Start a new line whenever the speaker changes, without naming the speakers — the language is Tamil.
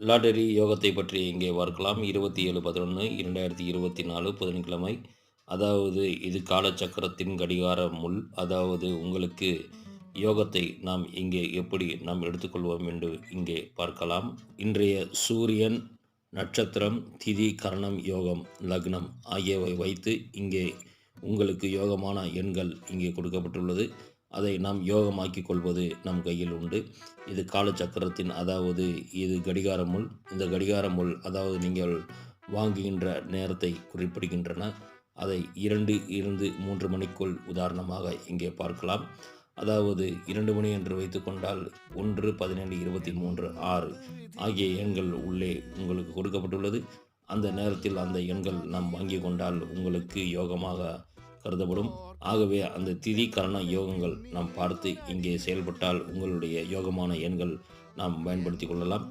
லாட்டரி யோகத்தை பற்றி இங்கே பார்க்கலாம். 27/11/2024 புதன்கிழமை. அதாவது இது காலச்சக்கரத்தின் கடிகார முள். அதாவது உங்களுக்கு யோகத்தை நாம் இங்கே எப்படி நாம் எடுத்துக்கொள்வோம் என்று இங்கே பார்க்கலாம். இன்றைய சூரியன், நட்சத்திரம், திதி, கரணம், யோகம், லக்னம் ஆகியவை வைத்து இங்கே உங்களுக்கு யோகமான எண்கள் இங்கே கொடுக்கப்பட்டுள்ளது. அதை நாம் யோகமாக்கிக் கொள்வது நம் கையில் உண்டு. இது காலச்சக்கரத்தின் அதாவது இது கடிகார முள். இந்த கடிகார முள் அதாவது நீங்கள் வாங்குகின்ற நேரத்தை குறிப்பிடுகின்றன. அதை 2 இருந்து 3 மணிக்குள் உதாரணமாக இங்கே பார்க்கலாம். அதாவது 2 மணி என்று வைத்துக்கொண்டால் 1, 17, 23, 6 ஆகிய எண்கள் உள்ளே உங்களுக்கு கொடுக்கப்பட்டுள்ளது. அந்த நேரத்தில் அந்த எண்கள் நாம் வாங்கி கொண்டால் உங்களுக்கு யோகமாக கருதப்படும். ஆகவே அந்த திதி கரண யோகங்கள் நாம் பார்த்து இங்கே செயல்பட்டால் உங்களுடைய யோகமான எண்கள் நாம் பயன்படுத்தி கொள்ளலாம்.